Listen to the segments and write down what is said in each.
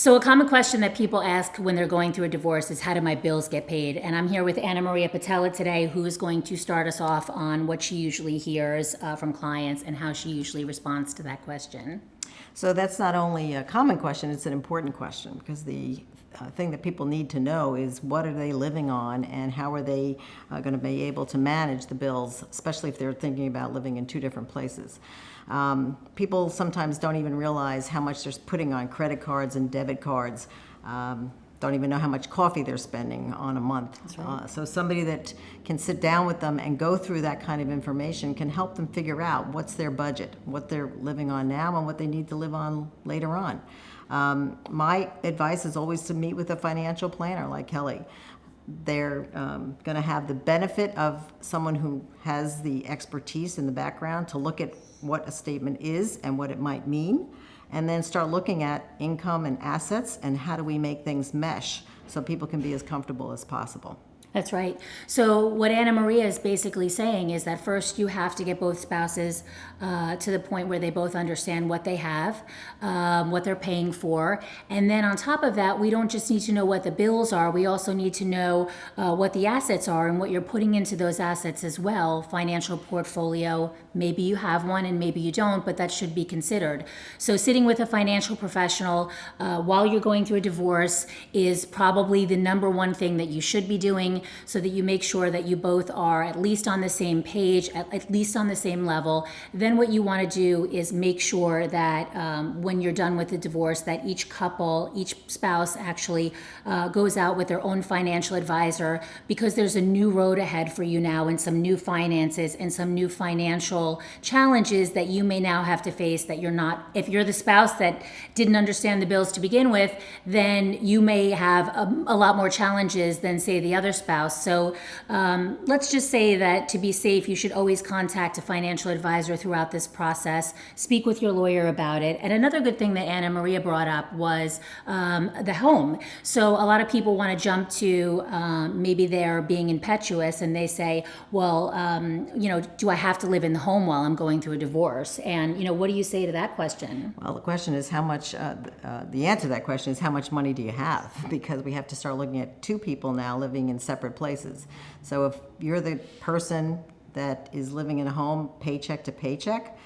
So a common question that people ask when they're going through a divorce is, how do my bills get paid? And I'm here with Anna Maria Patella today, who is going to start us off on what she usually hears from clients and how she usually responds to that question. So that's not only a common question, it's an important question, because the thing that people need to know is what are they living on and how are they going to be able to manage the bills, especially if they're thinking about living in two different places. People sometimes don't even realize how much they're putting on credit cards and debit cards. Don't even know how much coffee they're spending on a month. That's right. So somebody that can sit down with them and go through that kind of information can help them figure out what's their budget, what they're living on now, and what they need to live on later on. My advice is always to meet with a financial planner like Kelly. They're going to have the benefit of someone who has the expertise in the background to look at what a statement is and what it might mean, and then start looking at income and assets and how do we make things mesh so people can be as comfortable as possible. That's right. So what Anna Maria is basically saying is that first you have to get both spouses to the point where they both understand what they have, what they're paying for. And then on top of that, we don't just need to know what the bills are. We also need to know what the assets are and what you're putting into those assets as well. Financial portfolio, maybe you have one and maybe you don't, but that should be considered. So sitting with a financial professional while you're going through a divorce is probably the number one thing that you should be doing, so that you make sure that you both are at least on the same page, at least on the same level. Then what you want to do is make sure that when you're done with the divorce, that each couple, each spouse actually goes out with their own financial advisor, because there's a new road ahead for you now and some new finances and some new financial challenges that you may now have to face that you're not, if you're the spouse that didn't understand the bills to begin with, then you may have a lot more challenges than, say, the other spouse. So let's just say that to be safe, you should always contact a financial advisor throughout this process. Speak with your lawyer about it. And another good thing that Anna Maria brought up was the home. So a lot of people want to jump to maybe they're being impetuous and they say, well, do I have to live in the home while I'm going through a divorce? And, what do you say to that question? Well, the question is how much, the answer to that question is how much money do you have? Because we have to start looking at two people now living in separate places. So if you're the person that is living in a home paycheck to paycheck,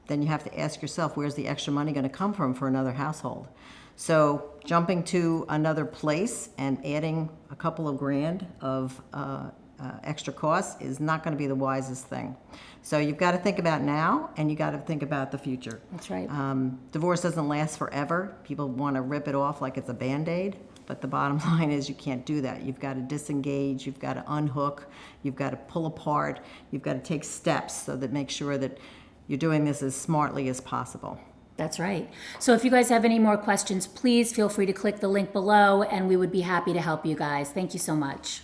then you have to ask yourself, where's the extra money going to come from for another household? So jumping to another place and adding a couple of grand of extra costs is not going to be the wisest thing. So you've got to think about now, and you got to think about the future. That's right. Divorce doesn't last forever. People want to rip it off like it's a Band-Aid, but the bottom line is you can't do that. You've got to disengage, you've got to unhook, you've got to pull apart, you've got to take steps so that make sure that you're doing this as smartly as possible. That's right. So if you guys have any more questions, please feel free to click the link below, and we would be happy to help you guys. Thank you so much.